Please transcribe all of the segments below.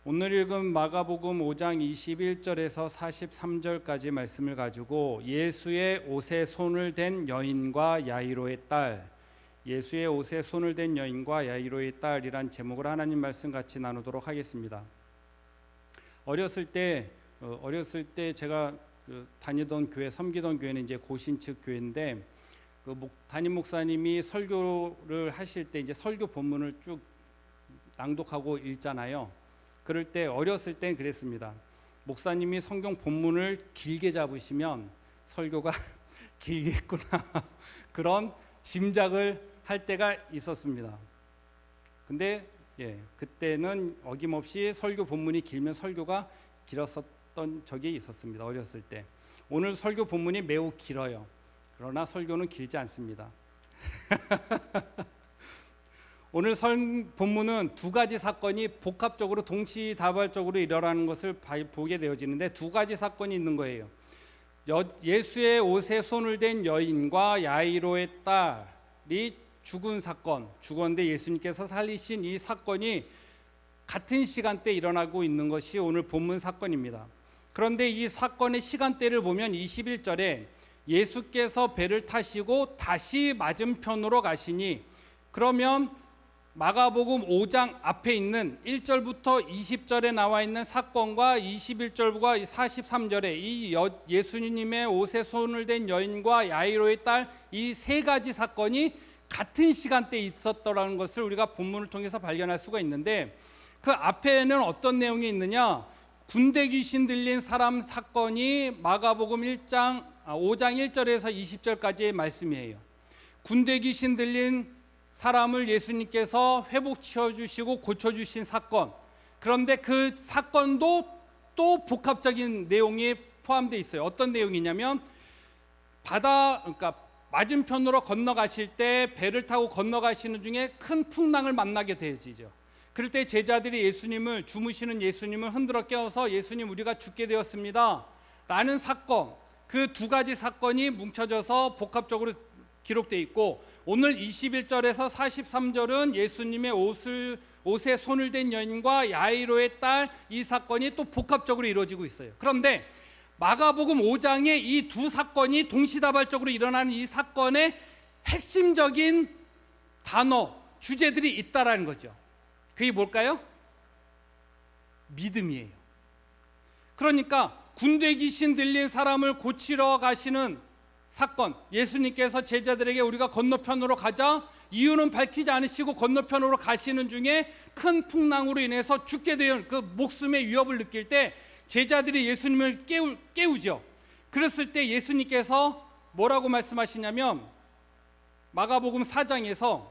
오늘 읽은 마가복음 5장 21절에서 43절까지 말씀을 가지고 예수의 옷에 손을 댄 여인과 야이로의 딸, 예수의 옷에 손을 댄 여인과 야이로의 딸이란 제목으로 하나님 말씀 같이 나누도록 하겠습니다. 어렸을 때 제가 다니던 교회, 섬기던 교회는 이제 고신측 교회인데 담임 목사님이 설교를 하실 때 이제 설교 본문을 쭉 낭독하고 읽잖아요. 그럴 때 어렸을 땐 그랬습니다. 목사님이 성경 본문을 길게 잡으시면 설교가 길겠구나 그런 짐작을 할 때가 있었습니다. 근데 그때는 어김없이 설교 본문이 길면 설교가 길었었던 적이 있었습니다. 어렸을 때. 오늘 설교 본문이 매우 길어요. 그러나 설교는 길지 않습니다. 오늘 본문은 두 가지 사건이 복합적으로 동시다발적으로 일어나는 것을 보게 되어지는데 두 가지 사건이 있는 거예요. 예수의 옷에 손을 댄 여인과 야이로의 딸이 죽은 사건, 죽었는데 예수님께서 살리신 이 사건이 같은 시간대에 일어나고 있는 것이 오늘 본문 사건입니다. 그런데 이 사건의 시간대를 보면 21절에 예수께서 배를 타시고 다시 맞은편으로 가시니, 그러면 마가복음 5장 앞에 있는 1절부터 20절에 나와 있는 사건과 21절과 43절에 이 예수님의 옷에 손을 댄 여인과 야이로의 딸, 이 세 가지 사건이 같은 시간대에 있었더라는 것을 우리가 본문을 통해서 발견할 수가 있는데, 그 앞에는 어떤 내용이 있느냐? 군대 귀신 들린 사람 사건이 마가복음 5장 1절에서 20절까지의 말씀이에요. 군대 귀신 들린 사람을 예수님께서 회복시켜 주시고 고쳐 주신 사건. 그런데 그 사건도 또 복합적인 내용이 포함되어 있어요. 어떤 내용이냐면 그러니까 맞은편으로 건너가실 때 배를 타고 건너가시는 중에 큰 풍랑을 만나게 되어지죠. 그럴 때 제자들이 주무시는 예수님을 흔들어 깨워서 예수님, 우리가 죽게 되었습니다 라는 사건, 그 두 가지 사건이 뭉쳐져서 복합적으로 기록되어 있고, 오늘 21절에서 43절은 예수님의 옷에 손을 댄 여인과 야이로의 딸, 이 사건이 또 복합적으로 이루어지고 있어요. 그런데 마가복음 5장에 이 두 사건이 동시다발적으로 일어나는 이 사건의 핵심적인 단어, 주제들이 있다라는 거죠. 그게 뭘까요? 믿음이에요. 그러니까 군대 귀신 들린 사람을 고치러 가시는 사건, 예수님께서 제자들에게 우리가 건너편으로 가자, 이유는 밝히지 않으시고 건너편으로 가시는 중에 큰 풍랑으로 인해서 죽게 되는 그 목숨의 위협을 느낄 때 제자들이 예수님을 깨우죠. 그랬을 때 예수님께서 뭐라고 말씀하시냐면, 마가복음 4장에서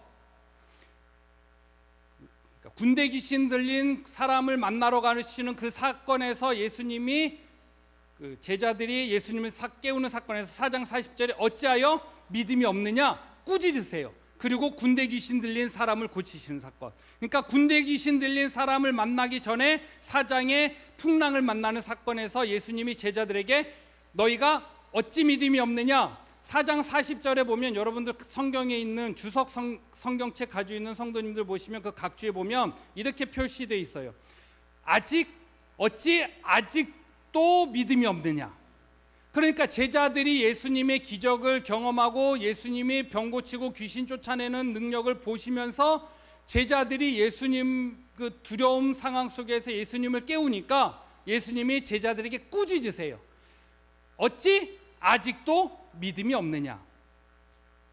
군대 귀신 들린 사람을 만나러 가시는 그 사건에서 예수님이 제자들이 예수님을 깨우는 사건에서 4장 40절에 어찌하여 믿음이 없느냐, 꾸짖으세요. 그리고 군대 귀신 들린 사람을 고치시는 사건. 그러니까 군대 귀신 들린 사람을 만나기 전에 4장의 풍랑을 만나는 사건에서 예수님이 제자들에게 너희가 어찌 믿음이 없느냐, 4장 40절에 보면, 여러분들 성경에 있는 주석 성경책 가지고 있는 성도님들 보시면 그 각주에 보면 이렇게 표시되어 있어요. 어찌 아직도 믿음이 없느냐. 그러니까 제자들이 예수님의 기적을 경험하고 예수님이 병 고치고 귀신 쫓아내는 능력을 보시면서 제자들이 예수님 그 두려움 상황 속에서 예수님을 깨우니까 예수님이 제자들에게 꾸짖으세요. 어찌 아직도 믿음이 없느냐.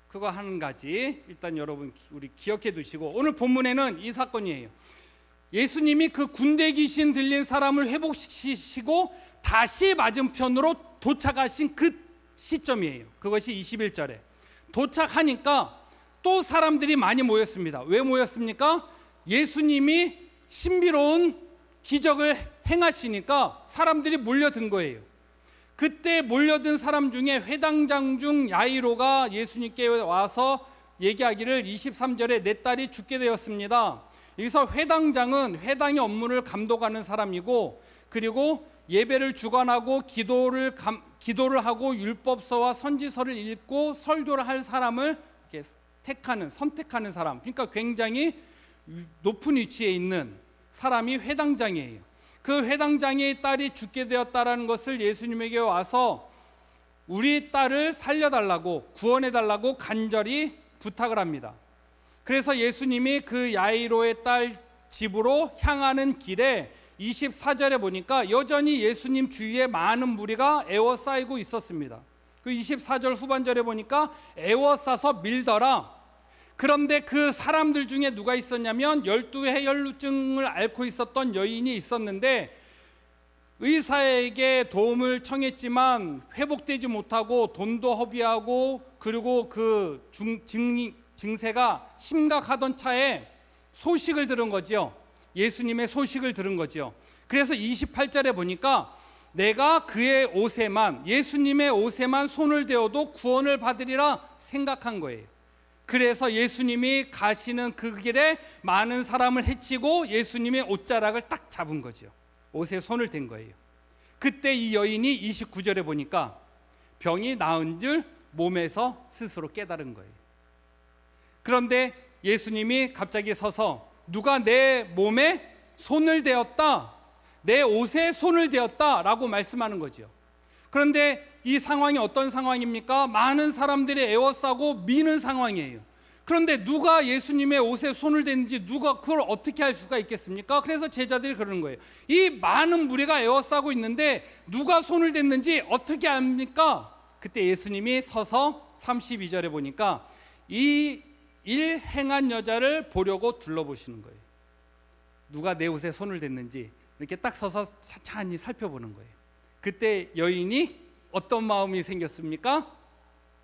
그거 한 가지 일단 여러분 우리 기억해 두시고, 오늘 본문에는 이 사건이에요. 예수님이 그 군대 귀신 들린 사람을 회복시키시고 다시 맞은편으로 도착하신 그 시점이에요. 그것이 21절에 도착하니까 또 사람들이 많이 모였습니다. 왜 모였습니까? 예수님이 신비로운 기적을 행하시니까 사람들이 몰려든 거예요. 그때 몰려든 사람 중에 회당장 중 야이로가 예수님께 와서 얘기하기를 23절에 내 딸이 죽게 되었습니다. 여기서 회당장은 회당의 업무를 감독하는 사람이고, 그리고 예배를 주관하고 기도를 하고 율법서와 선지서를 읽고 설교를 할 사람을 이렇게 선택하는 사람, 그러니까 굉장히 높은 위치에 있는 사람이 회당장이에요. 그 회당장의 딸이 죽게 되었다라는 것을 예수님에게 와서 우리 딸을 살려달라고, 구원해달라고 간절히 부탁을 합니다. 그래서 예수님이 그 야이로의 딸 집으로 향하는 길에 24절에 보니까 여전히 예수님 주위에 많은 무리가 에워싸이고 있었습니다. 그 24절 후반절에 보니까 에워싸서 밀더라. 그런데 그 사람들 중에 누가 있었냐면 12해 혈루증을 앓고 있었던 여인이 있었는데, 의사에게 도움을 청했지만 회복되지 못하고 돈도 허비하고, 그리고 그 증세가 심각하던 차에 소식을 들은 거죠. 예수님의 소식을 들은 거죠. 그래서 28절에 보니까 내가 그의 옷에만, 예수님의 옷에만 손을 대어도 구원을 받으리라 생각한 거예요. 그래서 예수님이 가시는 그 길에 많은 사람을 해치고 예수님의 옷자락을 딱 잡은 거죠. 옷에 손을 댄 거예요. 그때 이 여인이 29절에 보니까 병이 나은 줄 몸에서 스스로 깨달은 거예요. 그런데 예수님이 갑자기 서서 누가 내 몸에 손을 대었다, 내 옷에 손을 대었다 라고 말씀하는 거죠. 그런데 이 상황이 어떤 상황입니까? 많은 사람들이 에워싸고 미는 상황이에요. 그런데 누가 예수님의 옷에 손을 댔는지 누가 그걸 어떻게 할 수가 있겠습니까? 그래서 제자들이 그러는 거예요. 이 많은 무리가 에워싸고 있는데 누가 손을 댔는지 어떻게 압니까? 그때 예수님이 서서 32절에 보니까 이 일 행한 여자를 보려고 둘러보시는 거예요. 누가 내 옷에 손을 댔는지 이렇게 딱 서서 찬찬히 살펴보는 거예요. 그때 여인이 어떤 마음이 생겼습니까?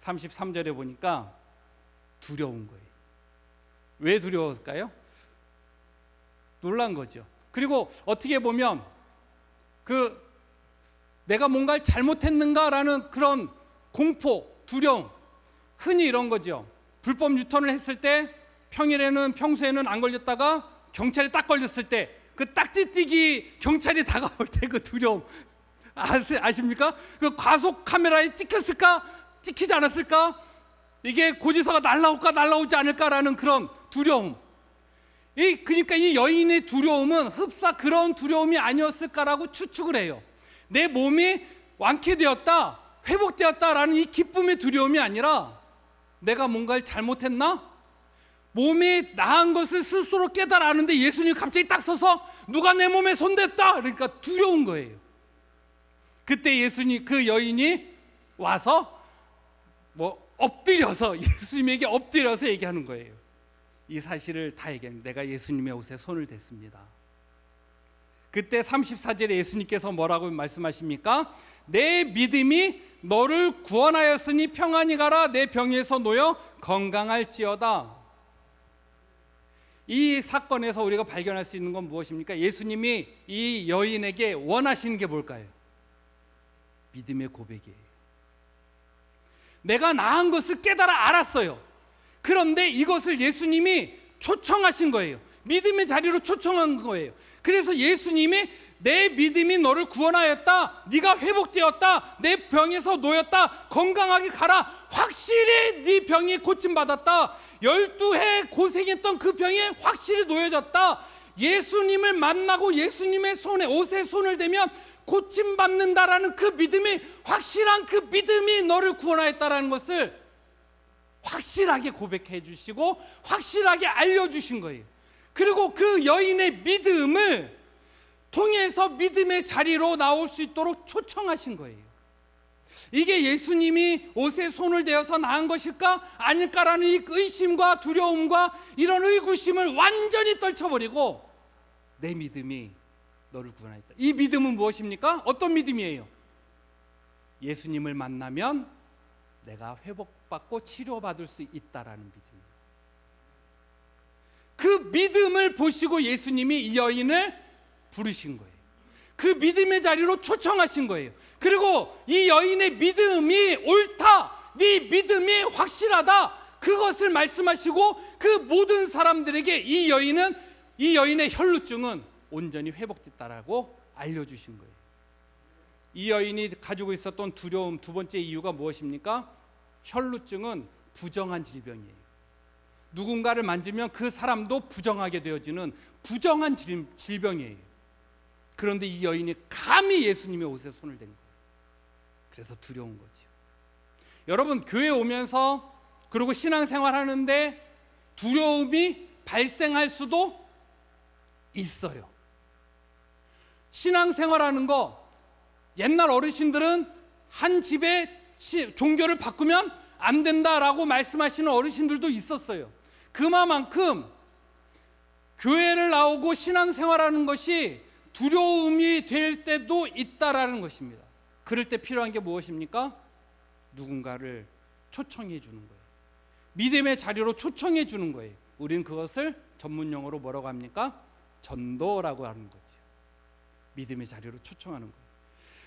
33절에 보니까 두려운 거예요. 왜 두려웠을까요? 놀란 거죠. 그리고 어떻게 보면 내가 뭔가를 잘못했는가라는 그런 공포, 두려움, 흔히 이런 거죠. 불법 유턴을 했을 때 평소에는 안 걸렸다가 경찰에 딱 걸렸을 때 그 딱지띠기 경찰이 다가올 때 그 두려움 아십니까? 그 과속 카메라에 찍혔을까? 찍히지 않았을까? 이게 고지서가 날라올까 날라오지 않을까라는 그런 두려움. 그러니까 이 여인의 두려움은 흡사 그런 두려움이 아니었을까라고 추측을 해요. 내 몸이 완쾌되었다, 회복되었다라는 이 기쁨의 두려움이 아니라 내가 뭔가를 잘못했나? 몸이 나은 것을 스스로 깨달았는데 예수님이 갑자기 딱 서서 누가 내 몸에 손댔다? 그러니까 두려운 거예요. 그때 그 여인이 와서 엎드려서 예수님에게 엎드려서 얘기하는 거예요. 이 사실을 다 얘기합니다. 내가 예수님의 옷에 손을 댔습니다. 그때 34절에 예수님께서 뭐라고 말씀하십니까? 내 믿음이 너를 구원하였으니 평안히 가라. 내 병에서 놓여 건강할지어다. 이 사건에서 우리가 발견할 수 있는 건 무엇입니까? 예수님이 이 여인에게 원하시는 게 뭘까요? 믿음의 고백이에요. 내가 나은 것을 깨달아 알았어요. 그런데 이것을 예수님이 초청하신 거예요. 믿음의 자리로 초청한 거예요. 그래서 예수님이 내 믿음이 너를 구원하였다, 네가 회복되었다, 내 병에서 놓였다, 건강하게 가라, 확실히 네 병이 고침받았다, 12해 고생했던 그 병이 확실히 놓여졌다, 예수님을 만나고 예수님의 옷에 손을 대면 고침받는다라는 그 믿음이, 확실한 그 믿음이 너를 구원하였다라는 것을 확실하게 고백해 주시고 확실하게 알려주신 거예요. 그리고 그 여인의 믿음을 통해서 믿음의 자리로 나올 수 있도록 초청하신 거예요. 이게 예수님이 옷에 손을 대어서 나은 것일까 아닐까라는 이 의심과 두려움과 이런 의구심을 완전히 떨쳐버리고 내 믿음이 너를 구원하였다. 이 믿음은 무엇입니까? 어떤 믿음이에요? 예수님을 만나면 내가 회복받고 치료받을 수 있다라는 믿음이에요. 그 믿음을 보시고 예수님이 이 여인을 부르신 거예요. 그 믿음의 자리로 초청하신 거예요. 그리고 이 여인의 믿음이 옳다, 네 믿음이 확실하다, 그것을 말씀하시고 그 모든 사람들에게 이 여인의 혈루증은 온전히 회복됐다라고 알려주신 거예요. 이 여인이 가지고 있었던 두려움 두 번째 이유가 무엇입니까? 혈루증은 부정한 질병이에요. 누군가를 만지면 그 사람도 부정하게 되어지는 부정한 질병이에요. 그런데 이 여인이 감히 예수님의 옷에 손을 댄 거예요. 그래서 두려운 거죠. 여러분, 교회 오면서 그리고 신앙생활 하는데 두려움이 발생할 수도 있어요. 신앙생활하는 거, 옛날 어르신들은 한 집에 종교를 바꾸면 안 된다라고 말씀하시는 어르신들도 있었어요. 그만큼 교회를 나오고 신앙생활하는 것이 두려움이 될 때도 있다라는 것입니다. 그럴 때 필요한 게 무엇입니까? 누군가를 초청해 주는 거예요. 믿음의 자리로 초청해 주는 거예요. 우리는 그것을 전문 용어로 뭐라고 합니까? 전도라고 하는 거죠. 믿음의 자리로 초청하는 거예요.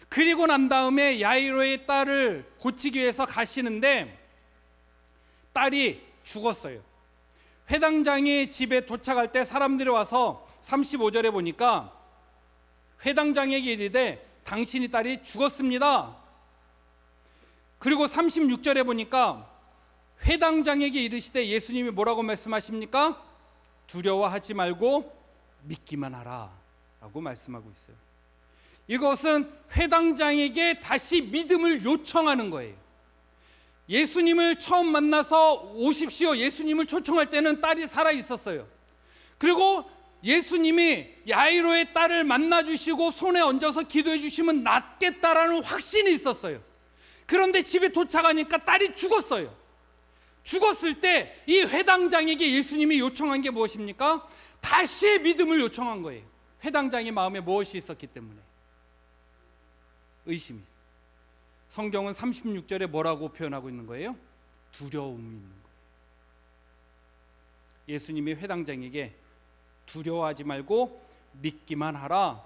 그리고 난 다음에 야이로의 딸을 고치기 위해서 가시는데 딸이 죽었어요. 회당장이 집에 도착할 때 사람들이 와서 35절에 보니까 회당장에게 이르되 당신이 딸이 죽었습니다. 그리고 36절에 보니까 회당장에게 이르시되 예수님이 뭐라고 말씀하십니까? 두려워하지 말고 믿기만 하라 라고 말씀하고 있어요. 이것은 회당장에게 다시 믿음을 요청하는 거예요. 예수님을 처음 만나서 오십시오, 예수님을 초청할 때는 딸이 살아 있었어요. 그리고 예수님이 야이로의 딸을 만나주시고 손에 얹어서 기도해 주시면 낫겠다라는 확신이 있었어요. 그런데 집에 도착하니까 딸이 죽었어요. 죽었을 때 이 회당장에게 예수님이 요청한 게 무엇입니까? 다시 믿음을 요청한 거예요. 회당장의 마음에 무엇이 있었기 때문에? 의심이. 성경은 36절에 뭐라고 표현하고 있는 거예요? 두려움이 있는 거예요. 예수님이 회당장에게 두려워하지 말고 믿기만 하라.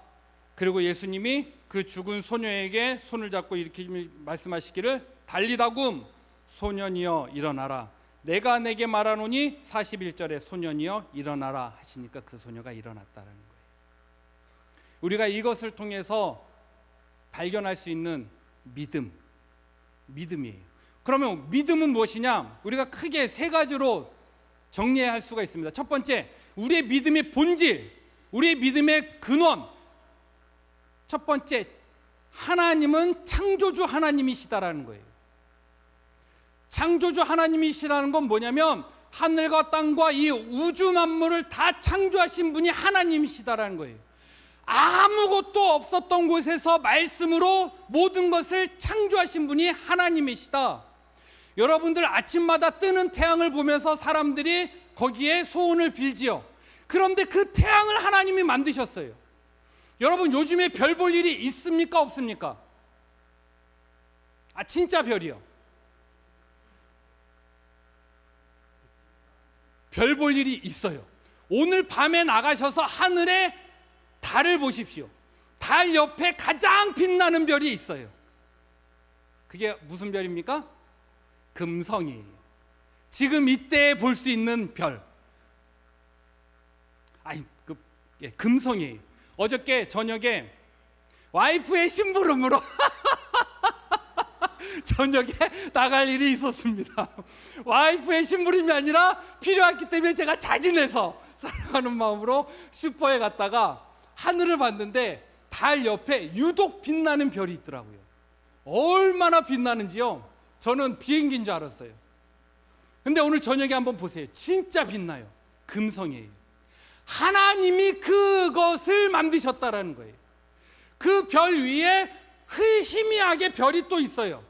그리고 예수님이 그 죽은 소녀에게 손을 잡고 이렇게 말씀하시기를 달리다굼 소년이여 일어나라. 내가 내게 말하노니 41절에 소년이여 일어나라 하시니까 그 소녀가 일어났다라는 거예요. 우리가 이것을 통해서 발견할 수 있는 믿음이에요. 그러면 믿음은 무엇이냐? 우리가 크게 세 가지로 정리할 수가 있습니다. 첫 번째, 우리의 믿음의 본질, 우리의 믿음의 근원. 첫 번째, 하나님은 창조주 하나님이시다라는 거예요. 창조주 하나님이시라는 건 뭐냐면 하늘과 땅과 이 우주 만물을 다 창조하신 분이 하나님이시다라는 거예요. 아무것도 없었던 곳에서 말씀으로 모든 것을 창조하신 분이 하나님이시다. 여러분들 아침마다 뜨는 태양을 보면서 사람들이 거기에 소원을 빌지요. 그런데 그 태양을 하나님이 만드셨어요. 여러분, 요즘에 별 볼 일이 있습니까, 없습니까? 진짜 별이요. 별 볼 일이 있어요. 오늘 밤에 나가셔서 하늘에 달을 보십시오. 달 옆에 가장 빛나는 별이 있어요. 그게 무슨 별입니까? 금성이에요. 지금 이때 볼 수 있는 별. 금성이에요. 어저께 저녁에 와이프의 심부름으로 저녁에 나갈 일이 있었습니다. 와이프의 심부름이 아니라 필요했기 때문에 제가 자진해서 사랑하는 마음으로 슈퍼에 갔다가 하늘을 봤는데 달 옆에 유독 빛나는 별이 있더라고요. 얼마나 빛나는지요. 저는 비행기인 줄 알았어요. 근데 오늘 저녁에 한번 보세요. 진짜 빛나요. 금성이에요. 하나님이 그것을 만드셨다라는 거예요. 그 별 위에 희미하게 별이 또 있어요.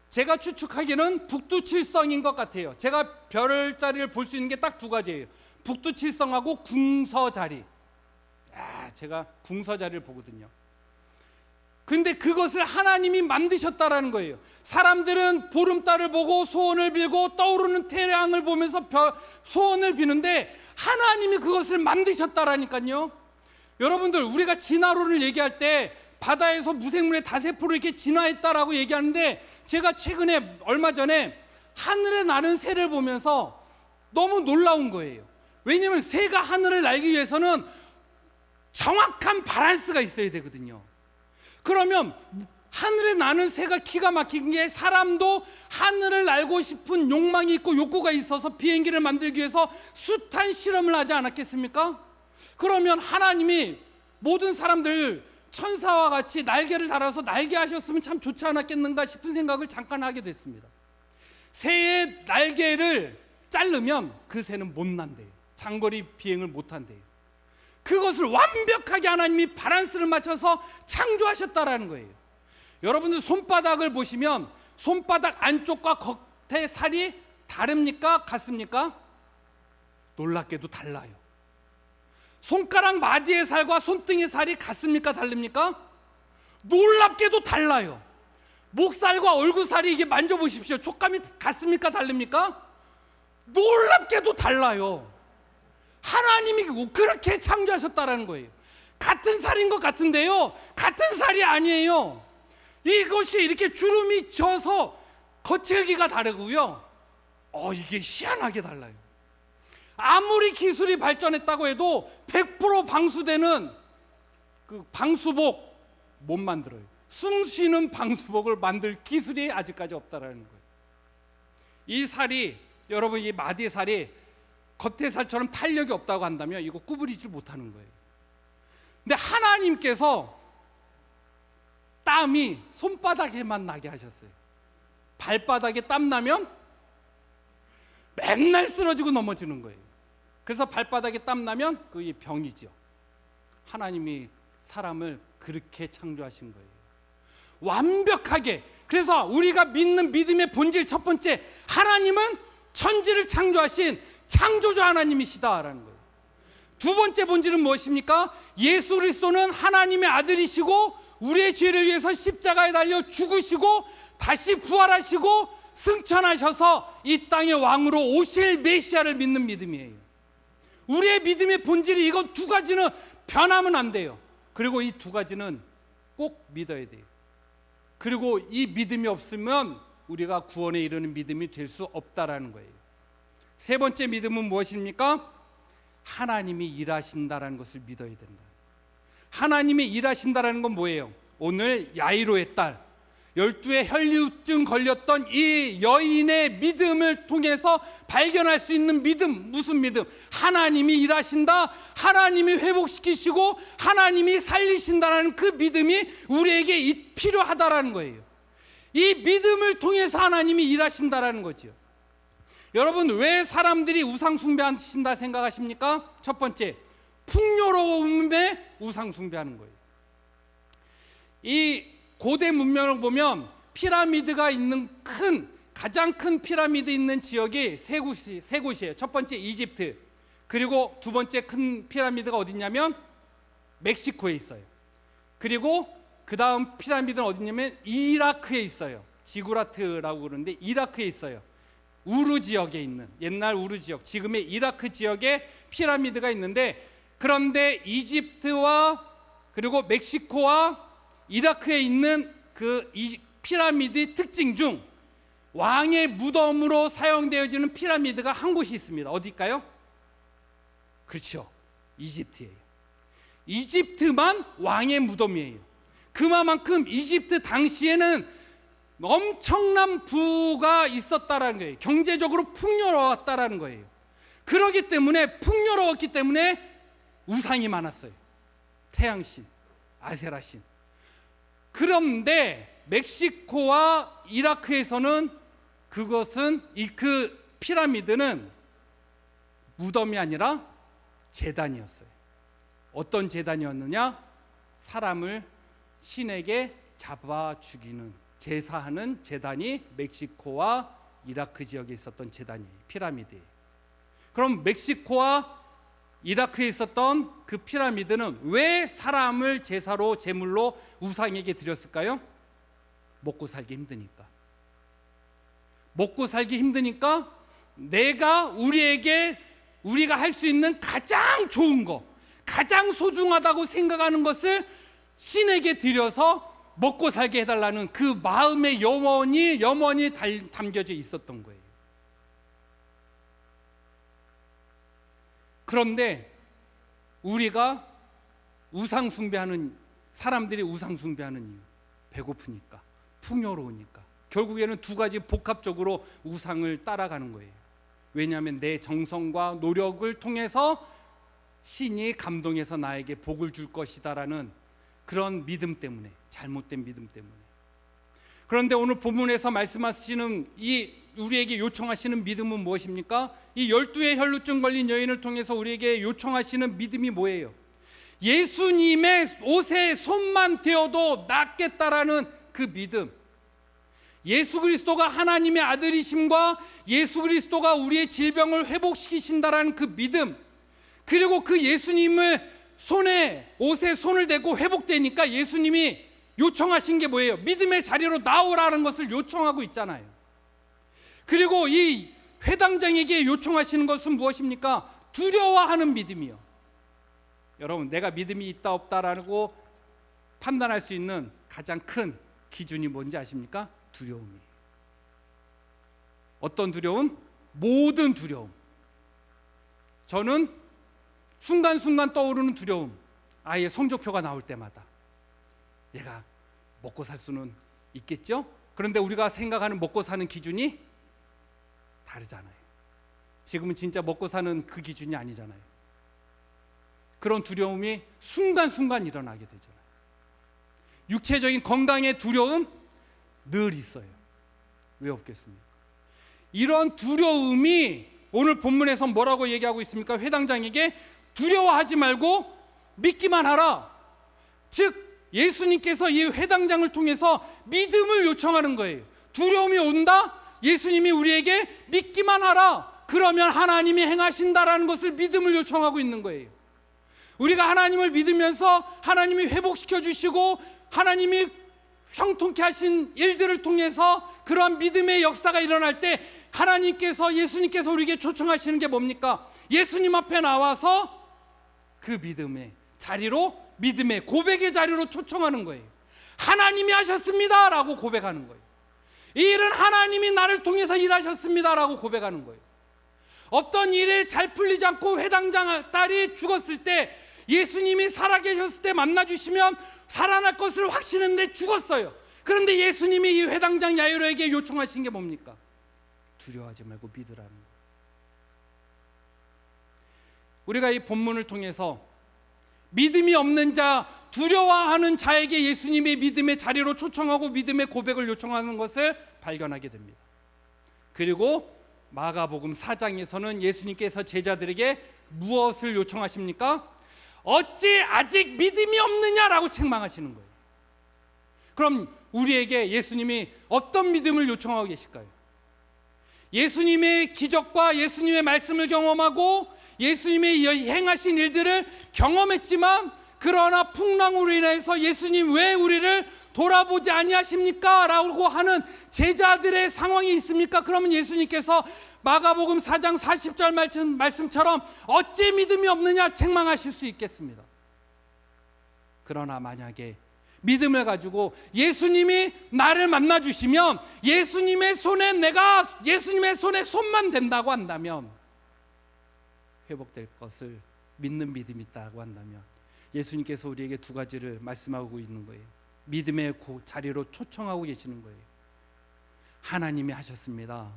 제가 추측하기는 북두칠성인 것 같아요. 제가 별자리를 볼 수 있는 게 딱 두 가지예요. 북두칠성하고 궁서자리. 제가 궁서자리를 보거든요. 근데 그것을 하나님이 만드셨다라는 거예요. 사람들은 보름달을 보고 소원을 빌고 떠오르는 태양을 보면서 소원을 비는데 하나님이 그것을 만드셨다라니까요. 여러분들, 우리가 진화론을 얘기할 때 바다에서 무생물의 다세포를 이렇게 진화했다라고 얘기하는데, 제가 최근에 얼마 전에 하늘에 나는 새를 보면서 너무 놀라운 거예요. 왜냐하면 새가 하늘을 날기 위해서는 정확한 밸런스가 있어야 되거든요. 그러면 하늘에 나는 새가 기가 막힌 게, 사람도 하늘을 날고 싶은 욕망이 있고 욕구가 있어서 비행기를 만들기 위해서 숱한 실험을 하지 않았겠습니까? 그러면 하나님이 모든 사람들 천사와 같이 날개를 달아서 날개 하셨으면 참 좋지 않았겠는가 싶은 생각을 잠깐 하게 됐습니다. 새의 날개를 자르면 그 새는 못 난대요. 장거리 비행을 못 한대요. 그것을 완벽하게 하나님이 밸런스를 맞춰서 창조하셨다라는 거예요. 여러분들 손바닥을 보시면 손바닥 안쪽과 겉의 살이 다릅니까? 같습니까? 놀랍게도 달라요. 손가락 마디의 살과 손등의 살이 같습니까? 다릅니까? 놀랍게도 달라요. 목살과 얼굴살이 이게 만져보십시오. 촉감이 같습니까? 다릅니까? 놀랍게도 달라요. 하나님이 그렇게 창조하셨다라는 거예요. 같은 살인 것 같은데요, 같은 살이 아니에요. 이것이 이렇게 주름이 져서 거칠기가 다르고요, 이게 희한하게 달라요. 아무리 기술이 발전했다고 해도 100% 방수되는 그 방수복 못 만들어요. 숨 쉬는 방수복을 만들 기술이 아직까지 없다라는 거예요. 이 살이, 여러분, 이 마디의 살이 겉의 살처럼 탄력이 없다고 한다면 이거 구부리지 못하는 거예요. 근데 하나님께서 땀이 손바닥에만 나게 하셨어요. 발바닥에 땀 나면 맨날 쓰러지고 넘어지는 거예요. 그래서 발바닥에 땀 나면 그게 병이죠. 하나님이 사람을 그렇게 창조하신 거예요. 완벽하게. 그래서 우리가 믿는 믿음의 본질 첫 번째, 하나님은 천지를 창조하신 창조주 하나님이시다라는 거예요. 두 번째 본질은 무엇입니까? 예수 그리스도는 하나님의 아들이시고 우리의 죄를 위해서 십자가에 달려 죽으시고 다시 부활하시고 승천하셔서 이 땅의 왕으로 오실 메시아를 믿는 믿음이에요. 우리의 믿음의 본질이 이거 두 가지는 변하면 안 돼요. 그리고 이 두 가지는 꼭 믿어야 돼요. 그리고 이 믿음이 없으면 우리가 구원에 이르는 믿음이 될 수 없다라는 거예요. 세 번째 믿음은 무엇입니까? 하나님이 일하신다라는 것을 믿어야 된다. 하나님이 일하신다라는 건 뭐예요? 오늘 야이로의 딸, 12의 혈류증 걸렸던 이 여인의 믿음을 통해서 발견할 수 있는 믿음. 무슨 믿음? 하나님이 일하신다, 하나님이 회복시키시고 하나님이 살리신다라는 그 믿음이 우리에게 필요하다라는 거예요. 이 믿음을 통해서 하나님이 일하신다라는 거죠. 여러분, 왜 사람들이 우상 숭배하신다 생각하십니까? 첫 번째, 풍요로움에 우상 숭배하는 거예요. 이 고대 문명을 보면 피라미드가 있는 가장 큰 피라미드 있는 지역이 세 곳이에요. 첫 번째 이집트, 그리고 두 번째 큰 피라미드가 어디냐면 멕시코에 있어요. 그리고 그 다음 피라미드는 어디냐면 이라크에 있어요. 지구라트라고 그러는데 이라크에 있어요. 우르 지역에 있는, 옛날 우르 지역, 지금의 이라크 지역에 피라미드가 있는데, 그런데 이집트와 그리고 멕시코와 이라크에 있는 그 피라미드의 특징 중 왕의 무덤으로 사용되어지는 피라미드가 한 곳이 있습니다. 어딜까요? 그렇죠, 이집트예요. 이집트만 왕의 무덤이에요. 그만큼 이집트 당시에는 엄청난 부가 있었다라는 거예요. 경제적으로 풍요로웠다라는 거예요. 그렇기 때문에, 풍요로웠기 때문에 우상이 많았어요. 태양신, 아세라신. 그런데 멕시코와 이라크에서는 그 피라미드는 무덤이 아니라 제단이었어요. 어떤 제단이었느냐? 사람을 신에게 잡아 죽이는, 제사하는 제단이 멕시코와 이라크 지역에 있었던 제단이에요. 피라미드예요. 그럼 멕시코와 이라크에 있었던 그 피라미드는 왜 사람을 제사로, 제물로 우상에게 드렸을까요? 먹고 살기 힘드니까. 먹고 살기 힘드니까 우리가 할 수 있는 가장 좋은 거, 가장 소중하다고 생각하는 것을 신에게 드려서 먹고 살게 해달라는 그 마음의 염원이 담겨져 있었던 거예요. 그런데 우리가 사람들이 우상 숭배하는 이유, 배고프니까, 풍요로우니까. 결국에는 두 가지 복합적으로 우상을 따라가는 거예요. 왜냐하면 내 정성과 노력을 통해서 신이 감동해서 나에게 복을 줄 것이다라는 그런 믿음 때문에, 잘못된 믿음 때문에. 그런데 오늘 본문에서 말씀하시는 이 우리에게 요청하시는 믿음은 무엇입니까? 이 12의 혈루증 걸린 여인을 통해서 우리에게 요청하시는 믿음이 뭐예요? 예수님의 옷에 손만 대어도 낫겠다라는 그 믿음. 예수 그리스도가 하나님의 아들이심과 예수 그리스도가 우리의 질병을 회복시키신다라는 그 믿음, 그리고 그 예수님을 옷에 손을 대고 회복되니까 예수님이 요청하신 게 뭐예요? 믿음의 자리로 나오라는 것을 요청하고 있잖아요. 그리고 이 회당장에게 요청하시는 것은 무엇입니까? 두려워하는 믿음이요. 여러분, 내가 믿음이 있다 없다라고 판단할 수 있는 가장 큰 기준이 뭔지 아십니까? 두려움이에요. 어떤 두려움? 모든 두려움. 저는 순간순간 떠오르는 두려움, 아이의 성적표가 나올 때마다 얘가 먹고 살 수는 있겠죠? 그런데 우리가 생각하는 먹고 사는 기준이 다르잖아요. 지금은 진짜 먹고 사는 그 기준이 아니잖아요. 그런 두려움이 순간순간 일어나게 되잖아요. 육체적인 건강의 두려움 늘 있어요. 왜 없겠습니까? 이런 두려움이 오늘 본문에서 뭐라고 얘기하고 있습니까? 회당장에게 두려워하지 말고 믿기만 하라. 즉 예수님께서 이 회당장을 통해서 믿음을 요청하는 거예요. 두려움이 온다? 예수님이 우리에게 믿기만 하라. 그러면 하나님이 행하신다라는 것을 믿음을 요청하고 있는 거예요. 우리가 하나님을 믿으면서 하나님이 회복시켜 주시고 하나님이 형통케 하신 일들을 통해서 그러한 믿음의 역사가 일어날 때 하나님께서, 예수님께서 우리에게 초청하시는 게 뭡니까? 예수님 앞에 나와서 그 믿음의 자리로, 믿음의 고백의 자리로 초청하는 거예요. 하나님이 하셨습니다 라고 고백하는 거예요. 이 일은 하나님이 나를 통해서 일하셨습니다 라고 고백하는 거예요. 어떤 일에 잘 풀리지 않고 회당장 딸이 죽었을 때 예수님이 살아계셨을 때 만나주시면 살아날 것을 확신했는데 죽었어요. 그런데 예수님이 이 회당장 야이로에게 요청하신 게 뭡니까? 두려워하지 말고 믿으라는 거예요. 우리가 이 본문을 통해서 믿음이 없는 자, 두려워하는 자에게 예수님의 믿음의 자리로 초청하고 믿음의 고백을 요청하는 것을 발견하게 됩니다. 그리고 마가복음 4장에서는 예수님께서 제자들에게 무엇을 요청하십니까? 어찌 아직 믿음이 없느냐라고 책망하시는 거예요. 그럼 우리에게 예수님이 어떤 믿음을 요청하고 계실까요? 예수님의 기적과 예수님의 말씀을 경험하고 예수님의 행하신 일들을 경험했지만, 그러나 풍랑으로 인해서 예수님 왜 우리를 돌아보지 아니하십니까? 라고 하는 제자들의 상황이 있습니까? 그러면 예수님께서 마가복음 4장 40절 말씀처럼 어찌 믿음이 없느냐 책망하실 수 있겠습니다. 그러나 만약에 믿음을 가지고 예수님이 나를 만나주시면 예수님의 손에 내가 예수님의 손에 손만 댄다고 한다면, 회복될 것을 믿는 믿음이 있다고 한다면, 예수님께서 우리에게 두 가지를 말씀하고 있는 거예요. 믿음의 자리로 초청하고 계시는 거예요. 하나님이 하셨습니다.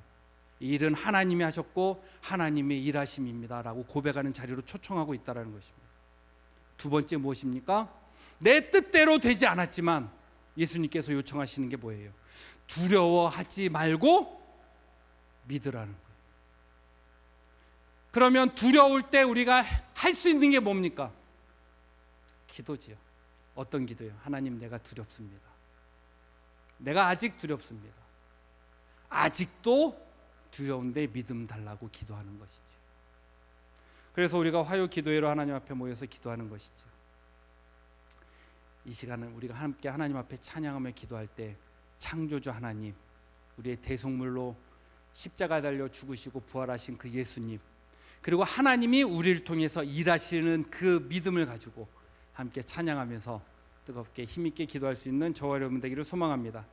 이 일은 하나님이 하셨고 하나님의 일하심입니다 라고 고백하는 자리로 초청하고 있다는 것입니다. 두 번째 무엇입니까? 내 뜻대로 되지 않았지만 예수님께서 요청하시는 게 뭐예요? 두려워하지 말고 믿으라는 거예요. 그러면 두려울 때 우리가 할 수 있는 게 뭡니까? 기도지요. 어떤 기도예요? 하나님, 내가 두렵습니다. 내가 아직 두렵습니다. 아직도 두려운데 믿음 달라고 기도하는 것이죠. 그래서 우리가 화요 기도회로 하나님 앞에 모여서 기도하는 것이죠. 이 시간은 우리가 함께 하나님 앞에 찬양하며 기도할 때 창조주 하나님, 우리의 대속물로 십자가 달려 죽으시고 부활하신 그 예수님, 그리고 하나님이 우리를 통해서 일하시는 그 믿음을 가지고 함께 찬양하면서 뜨겁게 힘있게 기도할 수 있는 저와 여러분 되기를 소망합니다.